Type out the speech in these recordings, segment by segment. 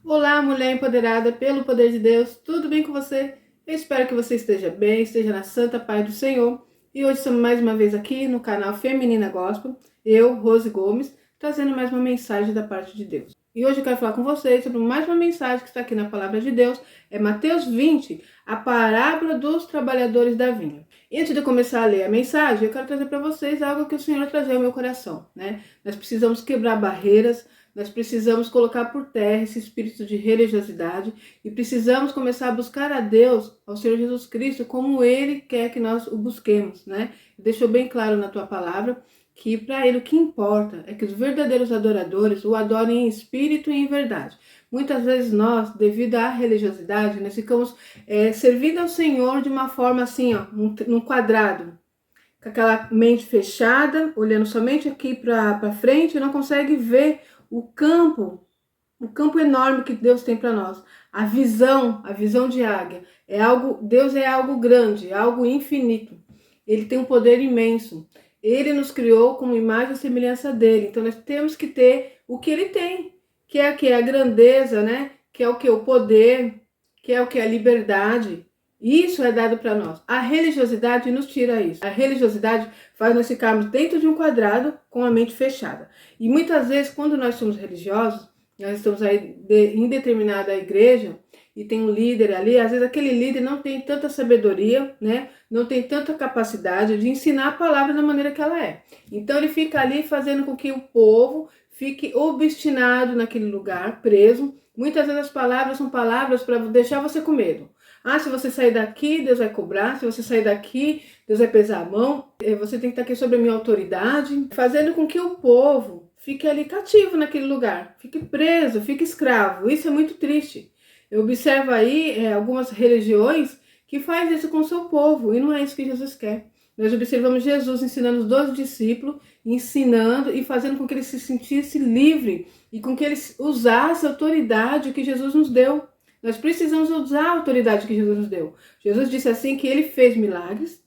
Olá, mulher empoderada pelo poder de Deus, tudo bem com você? Eu espero que você esteja bem, esteja na santa paz do Senhor. E hoje estamos mais uma vez aqui no canal Feminina Gospel, eu, Rose Gomes, trazendo mais uma mensagem da parte de Deus. E hoje eu quero falar com vocês sobre mais uma mensagem que está aqui na palavra de Deus, é Mateus 20, a parábola dos trabalhadores da vinha. E antes de eu começar a ler a mensagem, eu quero trazer para vocês algo que o Senhor trazeu ao meu coração, né? Nós precisamos quebrar barreiras. Nós precisamos colocar por terra esse espírito de religiosidade e precisamos começar a buscar a Deus, ao Senhor Jesus Cristo, como Ele quer que nós o busquemos, né? Deixou bem claro na tua palavra que para Ele o que importa é que os verdadeiros adoradores o adorem em espírito e em verdade. Muitas vezes nós, devido à religiosidade, nós ficamos servindo ao Senhor de uma forma assim, ó, num quadrado, com aquela mente fechada, olhando somente aqui para frente, não consegue ver o campo enorme que Deus tem para nós. A visão de águia, Deus é algo grande, é algo infinito. Ele tem um poder imenso. Ele nos criou como imagem e semelhança dele. Então nós temos que ter o que ele tem, que é a grandeza, né? Que é o que? O poder, que é o que? A liberdade. Isso é dado para nós. A religiosidade nos tira isso. A religiosidade faz nós ficarmos dentro de um quadrado com a mente fechada. E muitas vezes, quando nós somos religiosos, nós estamos aí em determinada igreja e tem um líder ali, às vezes aquele líder não tem tanta sabedoria, né? Não tem tanta capacidade de ensinar a palavra da maneira que ela é. Então ele fica ali fazendo com que o povo fique obstinado naquele lugar, preso. Muitas vezes as palavras são palavras para deixar você com medo. Ah, se você sair daqui, Deus vai cobrar. Se você sair daqui, Deus vai pesar a mão. Você tem que estar aqui sobre a minha autoridade. Fazendo com que o povo fique ali cativo naquele lugar. Fique preso, fique escravo. Isso é muito triste. Eu observo aí algumas religiões que fazem isso com o seu povo. E não é isso que Jesus quer. Nós observamos Jesus ensinando os 12 discípulos, ensinando e fazendo com que eles se sentissem livres e com que eles usassem a autoridade que Jesus nos deu. Nós precisamos usar a autoridade que Jesus nos deu. Jesus disse assim que ele fez milagres,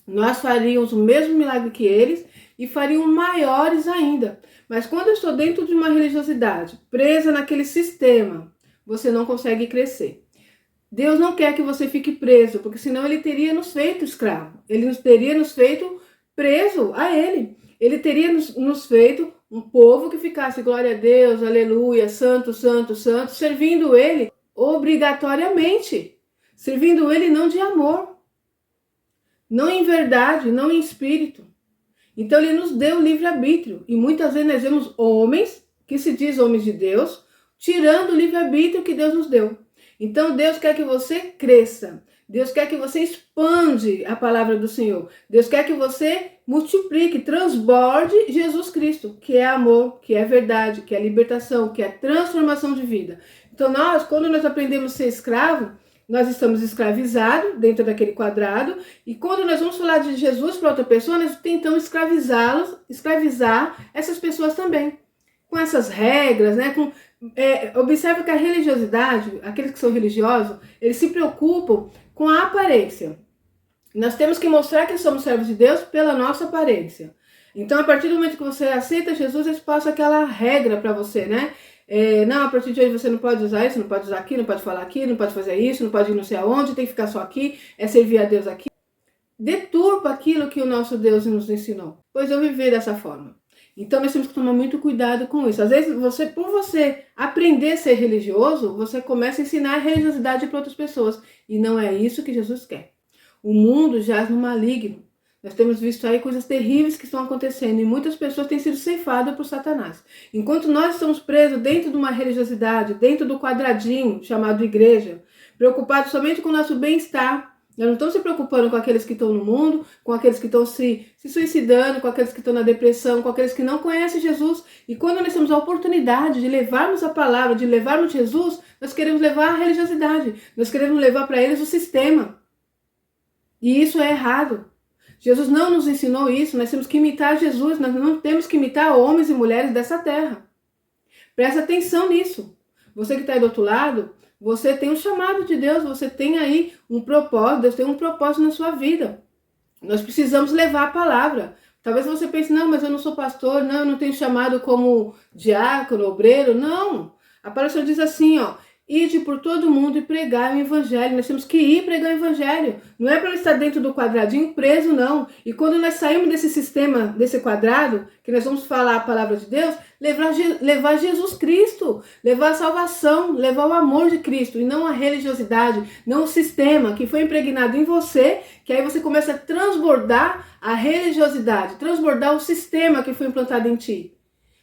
nós faríamos o mesmo milagre que eles e faríamos maiores ainda. Mas quando eu estou dentro de uma religiosidade, presa naquele sistema, você não consegue crescer. Deus não quer que você fique preso, porque senão ele teria nos feito escravo. Ele teria nos feito preso a ele. Ele teria nos feito um povo que ficasse glória a Deus, aleluia, santo, santo, santo, servindo ele obrigatoriamente, servindo ele não de amor, não em verdade, não em espírito. Então ele nos deu livre-arbítrio, e muitas vezes nós vemos homens, que se diz homens de Deus, tirando o livre-arbítrio que Deus nos deu. Então Deus quer que você cresça, Deus quer que você expande a palavra do Senhor, Deus quer que você multiplique, transborde Jesus Cristo, que é amor, que é verdade, que é libertação, que é transformação de vida. Então quando nós aprendemos a ser escravo, nós estamos escravizados dentro daquele quadrado, e quando nós vamos falar de Jesus para outra pessoa, nós tentamos escravizar essas pessoas também, com essas regras, né? Observa que a religiosidade, aqueles que são religiosos, eles se preocupam com a aparência. Nós temos que mostrar que somos servos de Deus pela nossa aparência. Então, a partir do momento que você aceita Jesus, eles passam aquela regra para você, né? Não, a partir de hoje você não pode usar isso, não pode usar aqui, não pode falar aqui, não pode fazer isso, não pode ir não sei aonde, tem que ficar só aqui, é servir a Deus aqui. Deturpa aquilo que o nosso Deus nos ensinou, pois eu vivi dessa forma. Então nós temos que tomar muito cuidado com isso. Às vezes, por você aprender a ser religioso, você começa a ensinar a religiosidade para outras pessoas. E não é isso que Jesus quer. O mundo jaz no maligno. Nós temos visto aí coisas terríveis que estão acontecendo e muitas pessoas têm sido ceifadas por Satanás. Enquanto nós estamos presos dentro de uma religiosidade, dentro do quadradinho chamado igreja, preocupados somente com o nosso bem-estar, nós não estamos se preocupando com aqueles que estão no mundo, com aqueles que estão se suicidando, com aqueles que estão na depressão, com aqueles que não conhecem Jesus. E quando nós temos a oportunidade de levarmos a palavra, de levarmos Jesus, nós queremos levar a religiosidade, nós queremos levar para eles o sistema. E isso é errado. Jesus não nos ensinou isso, nós temos que imitar Jesus, nós não temos que imitar homens e mulheres dessa terra. Presta atenção nisso. Você que está aí do outro lado, você tem um chamado de Deus, você tem aí um propósito, Deus tem um propósito na sua vida. Nós precisamos levar a palavra. Talvez você pense, não, mas eu não sou pastor, não, eu não tenho chamado como diácono, obreiro. Não, A palavra do Senhor diz assim, ó, ide por todo mundo e pregar o evangelho. Nós temos que ir pregar o evangelho. Não é para estar dentro do quadradinho preso, não. E quando nós saímos desse sistema, desse quadrado, que nós vamos falar a palavra de Deus, levar Jesus Cristo, levar a salvação, levar o amor de Cristo, e não a religiosidade, não o sistema que foi impregnado em você, que aí você começa a transbordar a religiosidade, transbordar o sistema que foi implantado em ti.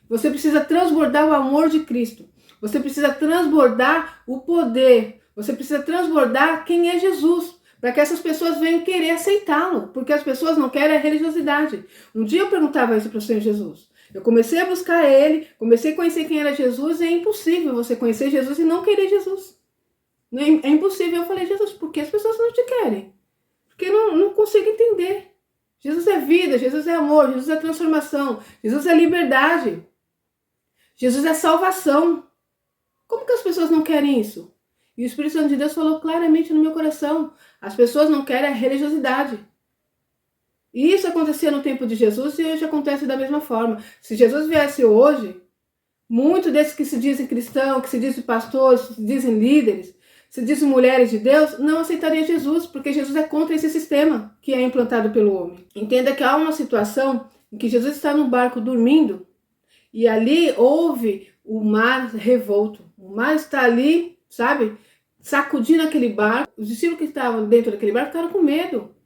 Você precisa transbordar o amor de Cristo. Você precisa transbordar o poder. Você precisa transbordar quem é Jesus, para que essas pessoas venham querer aceitá-lo, porque as pessoas não querem a religiosidade. Um dia eu perguntava isso para o Senhor Jesus. Eu comecei a buscar Ele, comecei a conhecer quem era Jesus, e é impossível você conhecer Jesus e não querer Jesus. É impossível. Eu falei, Jesus, por que as pessoas não te querem? Porque eu não consigo entender. Jesus é vida, Jesus é amor, Jesus é transformação, Jesus é liberdade, Jesus é salvação. Como que as pessoas não querem isso? E o Espírito Santo de Deus falou claramente no meu coração. As pessoas não querem a religiosidade. E isso acontecia no tempo de Jesus e hoje acontece da mesma forma. Se Jesus viesse hoje, muitos desses que se dizem cristãos, que se dizem pastores, que se dizem líderes, se dizem mulheres de Deus, não aceitariam Jesus, porque Jesus é contra esse sistema que é implantado pelo homem. Entenda que há uma situação em que Jesus está no barco dormindo e ali houve o mar revolto. O mar está ali, sabe, sacudindo aquele barco. Os discípulos que estavam dentro daquele barco ficaram com medo.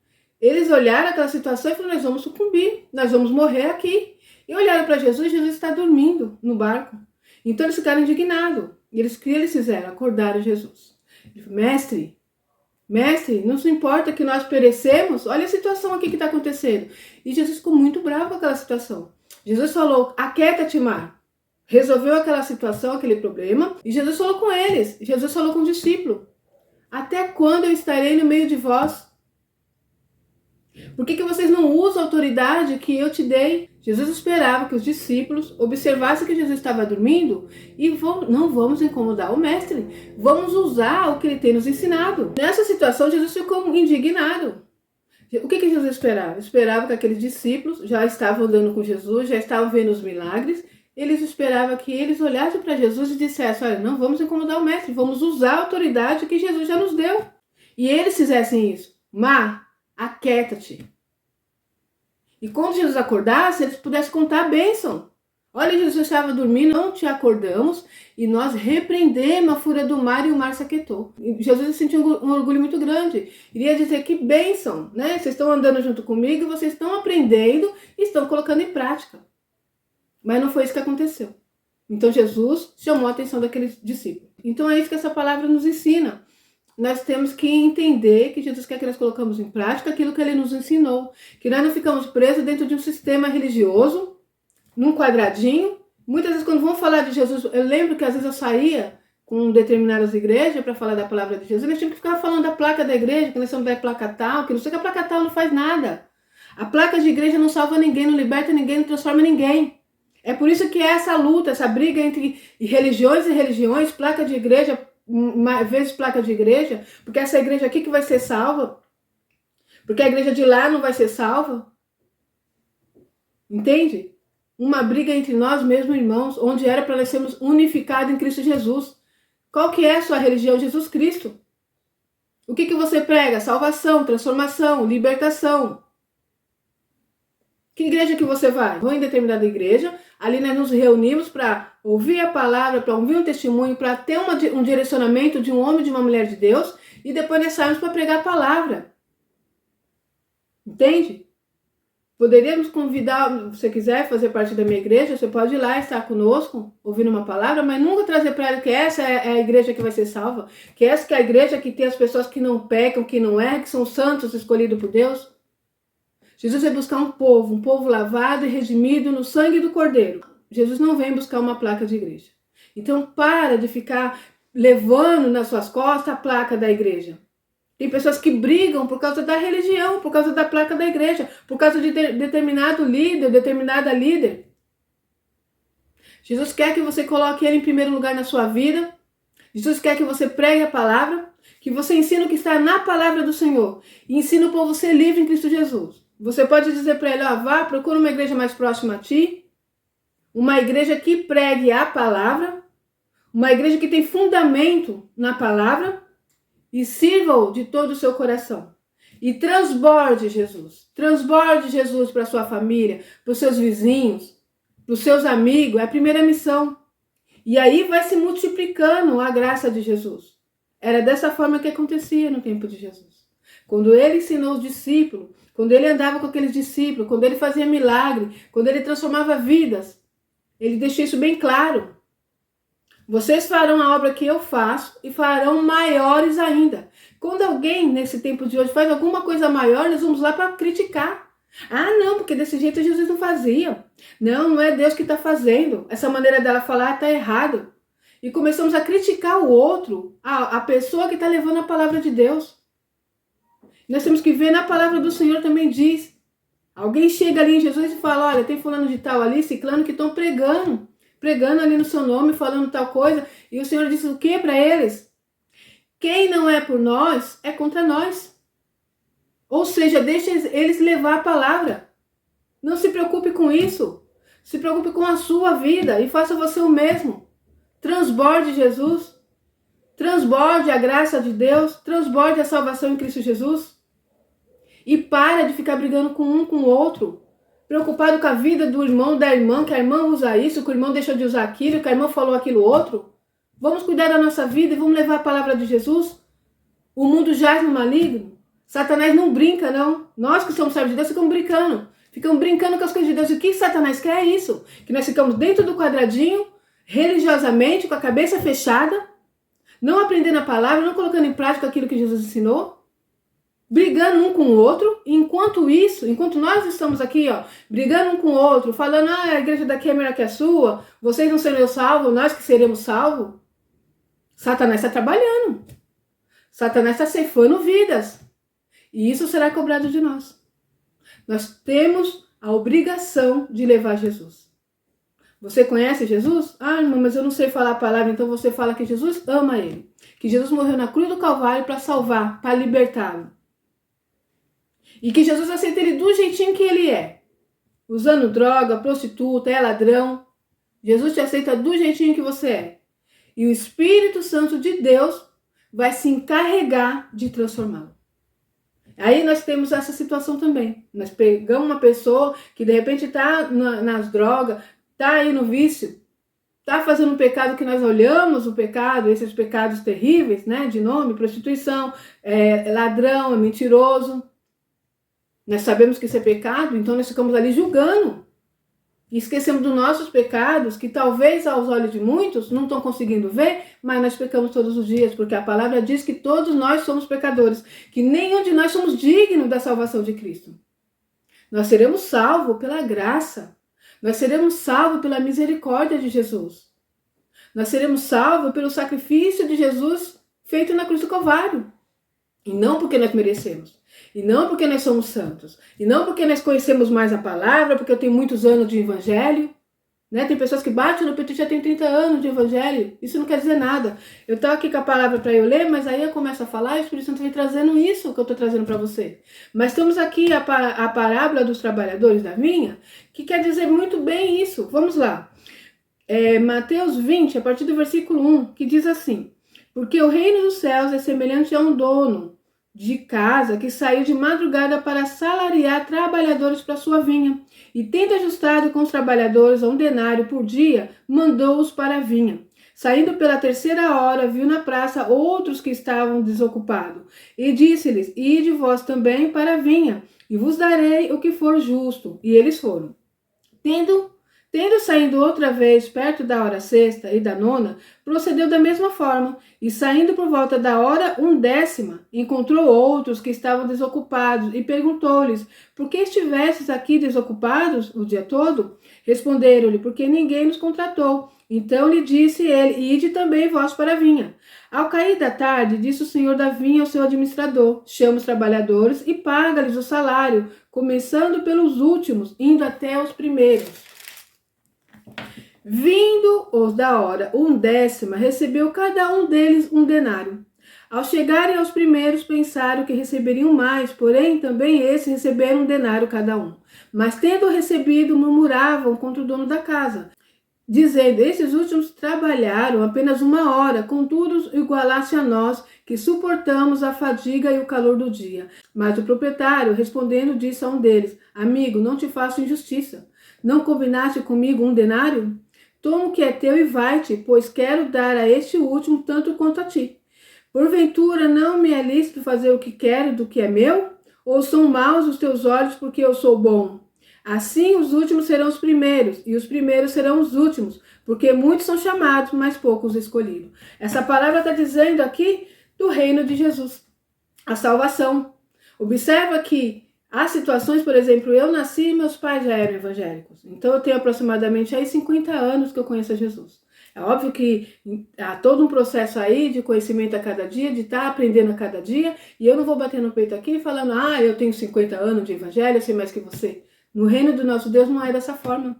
Eles olharam aquela situação e falaram, nós vamos sucumbir, nós vamos morrer aqui. E olharam para Jesus e Jesus está dormindo no barco. Então eles ficaram indignados. E o que eles fizeram? Acordaram Jesus. Ele falou, mestre, não se importa que nós perecemos? Olha a situação aqui que está acontecendo. E Jesus ficou muito bravo com aquela situação. Jesus falou, aquieta-te, mar. Resolveu aquela situação, aquele problema. E Jesus falou com eles. Jesus falou com o discípulo. Até quando eu estarei no meio de vós? Por que vocês não usam a autoridade que eu te dei? Jesus esperava que os discípulos observassem que Jesus estava dormindo e não vamos incomodar o mestre. Vamos usar o que ele tem nos ensinado. Nessa situação, Jesus ficou indignado. O que Jesus esperava? Esperava que aqueles discípulos já estavam andando com Jesus, já estavam vendo os milagres. Eles esperavam que eles olhassem para Jesus e dissessem, olha, não vamos incomodar o mestre, vamos usar a autoridade que Jesus já nos deu. E eles fizessem isso. Mar, aquieta-te. E quando Jesus acordasse, eles pudessem contar a bênção. Olha, Jesus estava dormindo, não te acordamos, e nós repreendemos a fúria do mar e o mar se aquietou. E Jesus sentiu um orgulho muito grande. Iria dizer que bênção, né? Vocês estão andando junto comigo, vocês estão aprendendo e estão colocando em prática. Mas não foi isso que aconteceu. Então Jesus chamou a atenção daqueles discípulos. Então é isso que essa palavra nos ensina. Nós temos que entender que Jesus quer que nós colocamos em prática aquilo que ele nos ensinou. Que nós não ficamos presos dentro de um sistema religioso, num quadradinho. Muitas vezes quando vão falar de Jesus, eu lembro que às vezes eu saía com determinadas igrejas para falar da palavra de Jesus, eles tinham que ficar falando da placa da igreja, que nós somos da placa tal, que não sei que a placa tal não faz nada. A placa de igreja não salva ninguém, não liberta ninguém, não transforma ninguém. É por isso que é essa luta, essa briga entre religiões e religiões, placa de igreja, vezes placa de igreja, porque essa igreja aqui que vai ser salva, porque a igreja de lá não vai ser salva. Entende? Uma briga entre nós mesmos, irmãos, onde era para nós sermos unificados em Cristo Jesus. Qual que é a sua religião? Jesus Cristo. O que você prega? Salvação, transformação, libertação. Que igreja que você vai? Vou em determinada igreja, ali nós nos reunimos para ouvir a palavra, para ouvir um testemunho, para ter um direcionamento de um homem e de uma mulher de Deus, e depois nós saímos para pregar a palavra. Entende? Poderíamos convidar, se você quiser fazer parte da minha igreja, você pode ir lá estar conosco, ouvindo uma palavra, mas nunca trazer para ela que essa é a igreja que vai ser salva, que essa que é a igreja que tem as pessoas que não pecam, que não erram, que são santos escolhidos por Deus. Jesus vai buscar um povo lavado e redimido no sangue do Cordeiro. Jesus não vem buscar uma placa de igreja. Então para de ficar levando nas suas costas a placa da igreja. Tem pessoas que brigam por causa da religião, por causa da placa da igreja, por causa de determinado líder, determinada líder. Jesus quer que você coloque ele em primeiro lugar na sua vida. Jesus quer que você pregue a palavra, que você ensine o que está na palavra do Senhor. E ensine o povo a ser livre em Cristo Jesus. Você pode dizer para ele, vá, procura uma igreja mais próxima a ti, uma igreja que pregue a palavra, Uma igreja que tem fundamento na palavra e sirva-o de todo o seu coração. E transborde Jesus. Transborde Jesus para sua família, para os seus vizinhos, para os seus amigos. É a primeira missão. E aí vai se multiplicando a graça de Jesus. Era dessa forma que acontecia no tempo de Jesus. Quando ele ensinou os discípulos, quando ele andava com aqueles discípulos, quando ele fazia milagre, quando ele transformava vidas, ele deixou isso bem claro. Vocês farão a obra que eu faço e farão maiores ainda. Quando alguém nesse tempo de hoje faz alguma coisa maior, nós vamos lá para criticar. Ah, não, porque desse jeito Jesus não fazia. Não, não é Deus que está fazendo. Essa maneira dela falar está errado. E começamos a criticar o outro, a pessoa que está levando a palavra de Deus. Nós temos que ver na palavra do Senhor também diz. Alguém chega ali em Jesus e fala, olha, tem fulano de tal ali, ciclano, que estão pregando ali no seu nome, falando tal coisa. E o Senhor disse o que para eles? Quem não é por nós, é contra nós. Ou seja, deixa eles levar a palavra. Não se preocupe com isso. Se preocupe com a sua vida e faça você o mesmo. Transborde Jesus. Transborde a graça de Deus. Transborde a salvação em Cristo Jesus. E para de ficar brigando com um com o outro. Preocupado com a vida do irmão, da irmã, que a irmã usa isso, que o irmão deixou de usar aquilo, que a irmã falou aquilo outro. Vamos cuidar da nossa vida e vamos levar a palavra de Jesus. O mundo jaz no maligno. Satanás não brinca, não. Nós que somos servos de Deus ficamos brincando. Ficamos brincando com as coisas de Deus. E o que Satanás quer é isso. Que nós ficamos dentro do quadradinho, religiosamente, com a cabeça fechada, não aprendendo a palavra, não colocando em prática aquilo que Jesus ensinou, brigando um com o outro. E enquanto isso, enquanto nós estamos aqui, ó, brigando um com o outro, falando, a igreja daqui é melhor que a sua, vocês não serão salvos, nós que seremos salvos, Satanás está trabalhando. Satanás está ceifando vidas. E isso será cobrado de nós. Nós temos a obrigação de levar Jesus. Você conhece Jesus? Ah, irmã, mas eu não sei falar a palavra, então você fala que Jesus ama ele. Que Jesus morreu na cruz do Calvário para salvar, para libertá-lo. E que Jesus aceita ele do jeitinho que ele é. Usando droga, prostituta, é ladrão. Jesus te aceita do jeitinho que você é. E o Espírito Santo de Deus vai se encarregar de transformá-lo. Aí nós temos essa situação também. Nós pegamos uma pessoa que de repente está nas drogas, está aí no vício, está fazendo um pecado que nós olhamos o pecado, esses pecados terríveis, né, de nome, prostituição, ladrão, é mentiroso. Nós sabemos que isso é pecado, então nós ficamos ali julgando. E esquecemos dos nossos pecados, que talvez aos olhos de muitos não estão conseguindo ver, mas nós pecamos todos os dias, porque a palavra diz que todos nós somos pecadores, que nenhum de nós somos dignos da salvação de Cristo. Nós seremos salvos pela graça, nós seremos salvos pela misericórdia de Jesus. Nós seremos salvos pelo sacrifício de Jesus feito na cruz do Calvário. E não porque nós merecemos. E não porque nós somos santos. E não porque nós conhecemos mais a palavra, porque eu tenho muitos anos de evangelho. Né? Tem pessoas que batem no peito e já tem 30 anos de evangelho. Isso não quer dizer nada. Eu estou aqui com a palavra para eu ler, mas aí eu começo a falar e o Espírito Santo vem trazendo isso que eu estou trazendo para você. Mas temos aqui a parábola dos trabalhadores da vinha, que quer dizer muito bem isso. Vamos lá. Mateus 20, a partir do versículo 1, que diz assim: porque o reino dos céus é semelhante a um dono de casa que saiu de madrugada para salariar trabalhadores para sua vinha. E tendo ajustado com os trabalhadores a 1 denário por dia, mandou-os para a vinha. Saindo pela 3ª hora, viu na praça outros que estavam desocupados. E disse-lhes: ide vós também para a vinha, e vos darei o que for justo. E eles foram. Tendo saído outra vez perto da hora 6ª e da 9ª, procedeu da mesma forma, e saindo por volta da hora 1ª, encontrou outros que estavam desocupados, e perguntou-lhes: por que estivestes aqui desocupados o dia todo? Responderam-lhe: porque ninguém nos contratou. Então lhe disse ele: ide também vós para a vinha. Ao cair da tarde, disse o senhor da vinha ao seu administrador: chama os trabalhadores e paga-lhes o salário, começando pelos últimos, indo até os primeiros. Vindo os da hora 1ª, recebeu cada um deles 1 denário. Ao chegarem aos primeiros, pensaram que receberiam mais, porém também esses receberam 1 denário cada um. Mas tendo recebido, murmuravam contra o dono da casa, dizendo: esses últimos trabalharam apenas 1 hora, contudo igualasse a nós, que suportamos a fadiga e o calor do dia. Mas o proprietário, respondendo, disse a um deles: amigo, não te faço injustiça. Não combinaste comigo 1 denário? Toma o que é teu e vai-te, pois quero dar a este último tanto quanto a ti. Porventura não me é lícito fazer o que quero do que é meu? Ou são maus os teus olhos porque eu sou bom? Assim os últimos serão os primeiros, e os primeiros serão os últimos, porque muitos são chamados, mas poucos escolhidos. Essa palavra está dizendo aqui do reino de Jesus, a salvação. Observa que há situações, por exemplo, eu nasci e meus pais já eram evangélicos. Então eu tenho aproximadamente aí 50 anos que eu conheço a Jesus. É óbvio que há todo um processo aí de conhecimento a cada dia, de estar aprendendo a cada dia, e eu não vou bater no peito aqui falando: eu tenho 50 anos de evangelho, eu sei mais que você. No reino do nosso Deus não é dessa forma.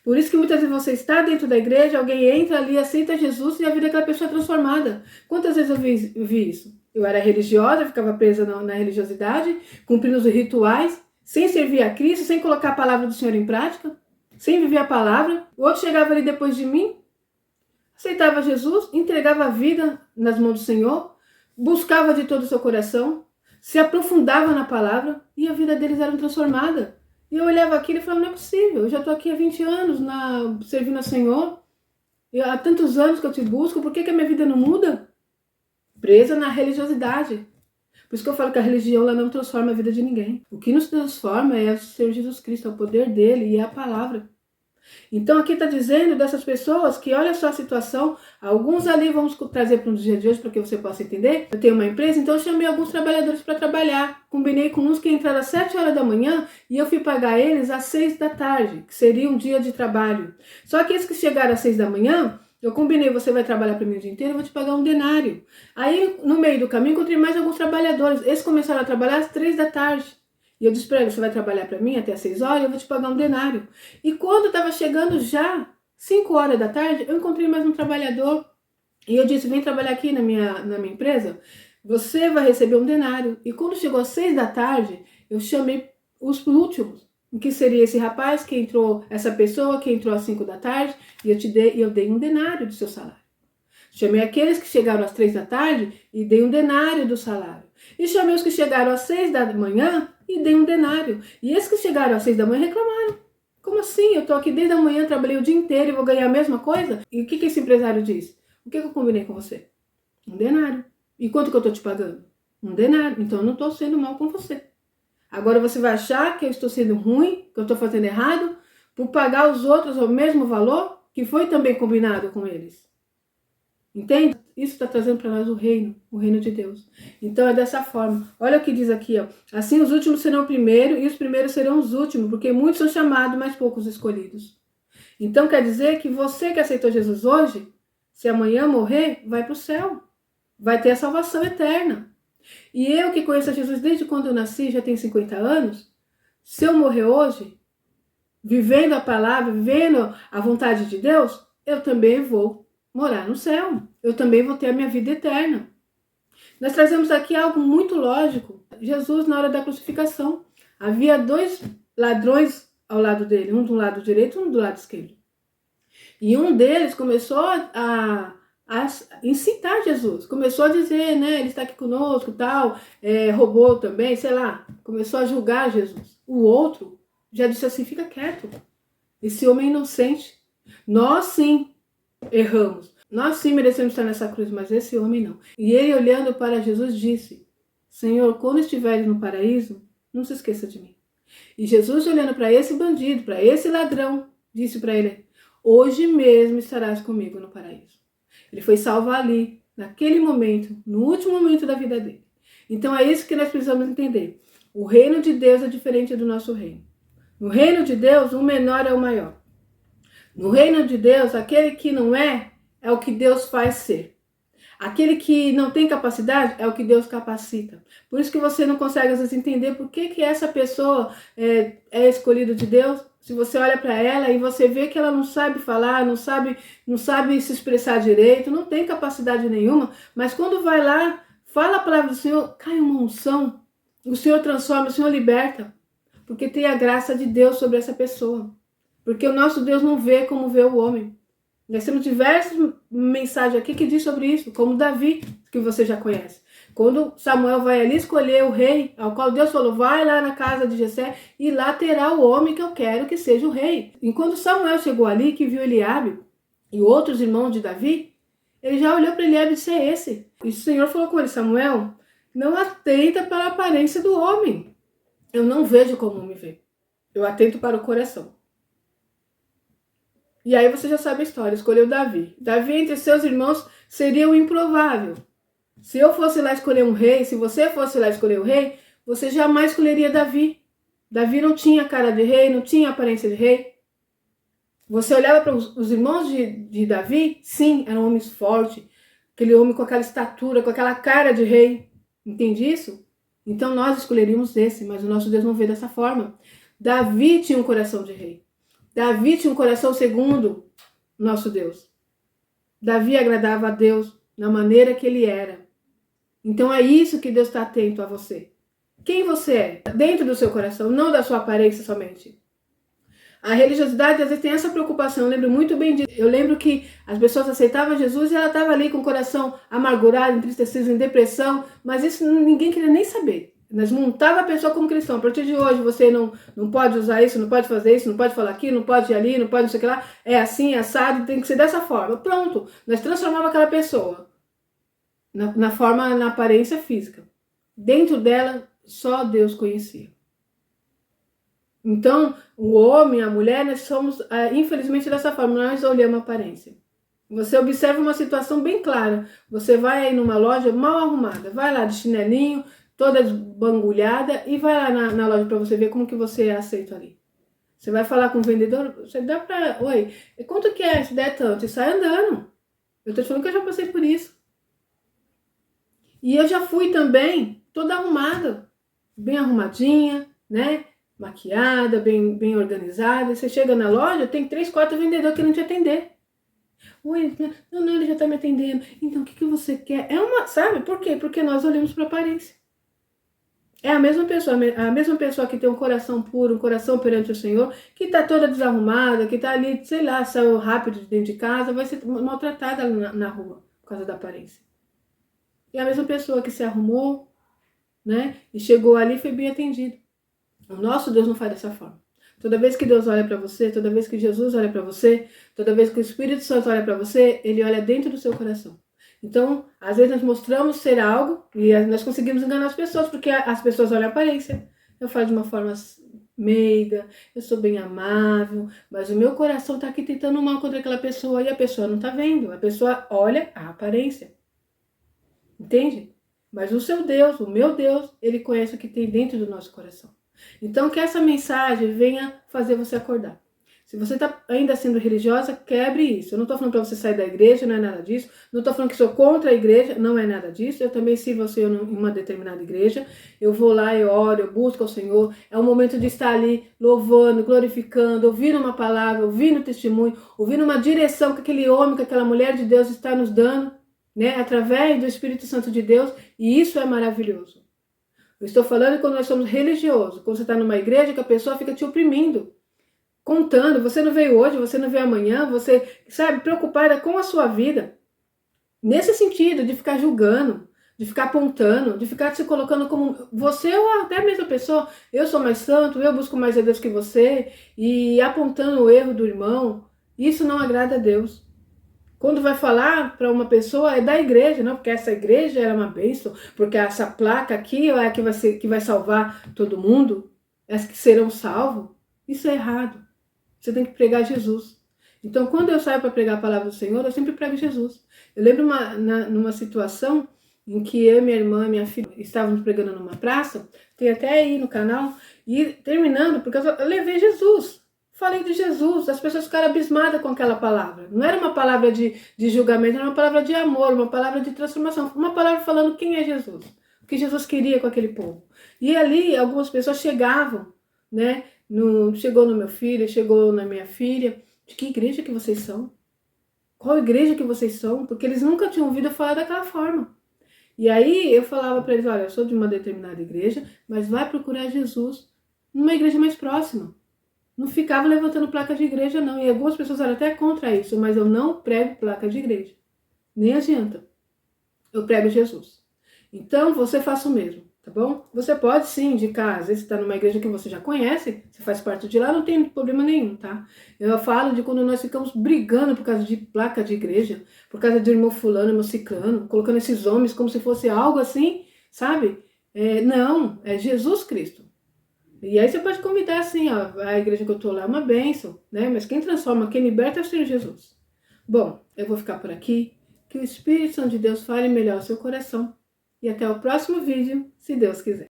Por isso que muitas vezes você está dentro da igreja, alguém entra ali, aceita Jesus e a vida daquela pessoa é transformada. Quantas vezes eu vi isso? Eu era religiosa, ficava presa na religiosidade, cumprindo os rituais, sem servir a Cristo, sem colocar a palavra do Senhor em prática, sem viver a palavra. O outro chegava ali depois de mim, aceitava Jesus, entregava a vida nas mãos do Senhor, buscava de todo o seu coração, se aprofundava na palavra e a vida deles era transformada. E eu olhava aquilo e falava: não é possível, eu já estou aqui há 20 anos servindo ao Senhor, e há tantos anos que eu te busco, por que a minha vida não muda? Presa na religiosidade. Por isso que eu falo que a religião ela não transforma a vida de ninguém. O que nos transforma é o Senhor Jesus Cristo, é o poder dele e é a palavra. Então aqui está dizendo dessas pessoas que olha só a situação, alguns ali vamos trazer para o dia de hoje para que você possa entender. Eu tenho uma empresa, então eu chamei alguns trabalhadores para trabalhar, combinei com uns que entraram às 7 horas da manhã e eu fui pagar eles às 6 da tarde, que seria um dia de trabalho. Só que esses que chegaram às 6 da manhã, eu combinei: você vai trabalhar para mim o dia inteiro, eu vou te pagar 1 denário. Aí no meio do caminho encontrei mais alguns trabalhadores, esses começaram a trabalhar às 3 da tarde. E eu disse para ele: você vai trabalhar para mim até às 6 horas, eu vou te pagar 1 denário. E quando estava chegando já 5 horas da tarde, eu encontrei mais um trabalhador. E eu disse: vem trabalhar aqui na minha empresa, você vai receber 1 denário. E quando chegou às 6 da tarde, eu chamei os últimos, que seria esse rapaz que entrou, essa pessoa que entrou às 5 da tarde, e eu dei 1 denário do seu salário. Chamei aqueles que chegaram às 3 da tarde e dei 1 denário do salário. E chamei os que chegaram às 6 da manhã e dei 1 denário. E esses que chegaram às 6 da manhã reclamaram: como assim? Eu tô aqui desde a manhã, trabalhei o dia inteiro e vou ganhar a mesma coisa? E o que esse empresário disse? O que eu combinei com você? 1 denário. E quanto que eu tô te pagando? 1 denário. Então eu não tô sendo mal com você. Agora você vai achar que eu estou sendo ruim, que eu estou fazendo errado, por pagar os outros o mesmo valor que foi também combinado com eles. Entende? Isso está trazendo para nós o reino de Deus. Então é dessa forma. Olha o que diz aqui, ó. Assim os últimos serão primeiro e os primeiros serão os últimos, porque muitos são chamados, mas poucos escolhidos. Então quer dizer que você que aceitou Jesus hoje, se amanhã morrer, vai para o céu. Vai ter a salvação eterna. E eu que conheço a Jesus desde quando eu nasci, já tenho 50 anos, se eu morrer hoje, vivendo a palavra, vivendo a vontade de Deus, eu também vou morar no céu. Eu também vou ter a minha vida eterna. Nós trazemos aqui algo muito lógico. Jesus, na hora da crucificação, havia 2 ladrões ao lado dele, um do lado direito e um do lado esquerdo. E um deles começou a incitar Jesus, começou a dizer, né, ele está aqui conosco, tal, roubou também, sei lá, começou a julgar Jesus. O outro já disse assim: fica quieto, esse homem é inocente, nós sim erramos, nós sim merecemos estar nessa cruz, mas esse homem não. E ele, olhando para Jesus, disse: Senhor, quando estiveres no paraíso, não se esqueça de mim. E Jesus, olhando para esse bandido, para esse ladrão, disse para ele: hoje mesmo estarás comigo no paraíso. Ele foi salvo ali, naquele momento, no último momento da vida dele. Então é isso que nós precisamos entender. O reino de Deus é diferente do nosso reino. No reino de Deus, o menor é o maior. No reino de Deus, aquele que não é o que Deus faz ser. Aquele que não tem capacidade é o que Deus capacita. Por isso que você não consegue às vezes entender por que essa pessoa é escolhida de Deus. Se você olha para ela e você vê que ela não sabe falar, não sabe se expressar direito, não tem capacidade nenhuma, mas quando vai lá, fala a palavra do Senhor, cai uma unção, o Senhor transforma, o Senhor liberta, porque tem a graça de Deus sobre essa pessoa. Porque o nosso Deus não vê como vê o homem. Nós temos diversas mensagens aqui que diz sobre isso, como Davi, que você já conhece. Quando Samuel vai ali escolher o rei, ao qual Deus falou, vai lá na casa de Jessé e lá terá o homem que eu quero que seja o rei. E quando Samuel chegou ali, que viu Eliabe e outros irmãos de Davi, ele já olhou para Eliabe e disse, é esse. E o Senhor falou com ele, Samuel, não atenta para a aparência do homem. Eu não vejo como me vê. Eu atento para o coração. E aí você já sabe a história, escolheu Davi. Davi entre seus irmãos seria o improvável. Se eu fosse lá escolher um rei, se você fosse lá escolher o rei, você jamais escolheria Davi. Davi não tinha cara de rei, não tinha aparência de rei. Você olhava para os irmãos de Davi, sim, eram homens fortes. Aquele homem com aquela estatura, com aquela cara de rei. Entende isso? Então nós escolheríamos esse, mas o nosso Deus não vê dessa forma. Davi tinha um coração de rei. Davi tinha um coração segundo nosso Deus. Davi agradava a Deus na maneira que ele era. Então é isso que Deus está atento a você. Quem você é? Dentro do seu coração, não da sua aparência somente. A religiosidade às vezes tem essa preocupação, eu lembro muito bem disso. Eu lembro que as pessoas aceitavam Jesus e ela estava ali com o coração amargurado, entristecido, em depressão, mas isso ninguém queria nem saber. Nós montava a pessoa como cristão. A partir de hoje você não pode usar isso, não pode fazer isso, não pode falar aqui, não pode ir ali, não pode não sei o que lá. É assim, é assado, tem que ser dessa forma. Pronto, nós transformava aquela pessoa na forma, na aparência física. Dentro dela, só Deus conhecia. Então, o homem, a mulher, nós somos, infelizmente, dessa forma, nós olhamos a aparência. Você observa uma situação bem clara. Você vai aí numa loja mal arrumada, vai lá de chinelinho, toda bangulhada, e vai lá na loja para você ver como que você é aceito ali. Você vai falar com o vendedor, você dá para... Oi, quanto que é? Se der tanto, e sai andando. Eu tô te falando que eu já passei por isso. E eu já fui também toda arrumada, bem arrumadinha, né? Maquiada, bem organizada. Você chega na loja, tem 3, 4 vendedores querendo te atender. Oi, não, ele já tá me atendendo. Então, o que você quer? Sabe por quê? Porque nós olhamos para a aparência. É a mesma pessoa que tem um coração puro, um coração perante o Senhor, que tá toda desarrumada, que tá ali, sei lá, saiu rápido de dentro de casa, vai ser maltratada na rua, por causa da aparência. E a mesma pessoa que se arrumou, né, e chegou ali foi bem atendido. O nosso Deus não faz dessa forma. Toda vez que Deus olha para você, toda vez que Jesus olha para você, toda vez que o Espírito Santo olha para você, ele olha dentro do seu coração. Então, às vezes nós mostramos ser algo e nós conseguimos enganar as pessoas, porque as pessoas olham a aparência. Eu falo de uma forma meiga, eu sou bem amável, mas o meu coração está aqui tentando mal contra aquela pessoa e a pessoa não está vendo. A pessoa olha a aparência. Entende? Mas o seu Deus, o meu Deus, ele conhece o que tem dentro do nosso coração. Então que essa mensagem venha fazer você acordar. Se você está ainda sendo religiosa, quebre isso. Eu não estou falando para você sair da igreja, não é nada disso. Não estou falando que sou contra a igreja, não é nada disso. Eu também sirvo ao Senhor em uma determinada igreja. Eu vou lá, eu oro, eu busco ao Senhor. É um momento de estar ali louvando, glorificando, ouvindo uma palavra, ouvindo testemunho, ouvindo uma direção que aquele homem, que aquela mulher de Deus está nos dando, né, através do Espírito Santo de Deus, e isso é maravilhoso. Eu estou falando quando nós somos religiosos, quando você está numa igreja que a pessoa fica te oprimindo, contando, você não veio hoje, você não veio amanhã, você, sabe, preocupada com a sua vida, nesse sentido de ficar julgando, de ficar apontando, de ficar se colocando como você ou até a mesma pessoa, eu sou mais santo, eu busco mais a Deus que você, e apontando o erro do irmão, isso não agrada a Deus. Quando vai falar para uma pessoa é da igreja, não, porque essa igreja era uma bênção, porque essa placa aqui é a que vai salvar todo mundo, as que serão salvos. Isso é errado. Você tem que pregar Jesus. Então, quando eu saio para pregar a palavra do Senhor, eu sempre prego Jesus. Eu lembro numa situação em que eu, minha irmã e minha filha estávamos pregando numa praça, tem até aí no canal, e terminando, porque eu levei Jesus. Falei de Jesus, as pessoas ficaram abismadas com aquela palavra. Não era uma palavra de julgamento, era uma palavra de amor, uma palavra de transformação. Uma palavra falando quem é Jesus, o que Jesus queria com aquele povo. E ali algumas pessoas chegavam, né? Chegou no meu filho, chegou na minha filha. De que igreja que vocês são? Qual igreja que vocês são? Porque eles nunca tinham ouvido eu falar daquela forma. E aí eu falava para eles, olha, eu sou de uma determinada igreja, mas vai procurar Jesus numa igreja mais próxima. não ficava levantando placa de igreja, não. E algumas pessoas eram até contra isso, mas eu não prego placa de igreja. Nem adianta. Eu prego Jesus. Então, você faça o mesmo, tá bom? Você pode sim indicar, às vezes você está numa igreja que você já conhece, você faz parte de lá, não tem problema nenhum, tá? Eu falo de quando nós ficamos brigando por causa de placa de igreja, por causa de irmão fulano, irmão ciclano, colocando esses homens como se fosse algo assim, sabe? Não, é Jesus Cristo. E aí você pode convidar assim, ó, a igreja que eu tô lá é uma bênção, né? Mas quem transforma, quem liberta é o Senhor Jesus. Bom, eu vou ficar por aqui. Que o Espírito Santo de Deus fale melhor o seu coração. E até o próximo vídeo, se Deus quiser.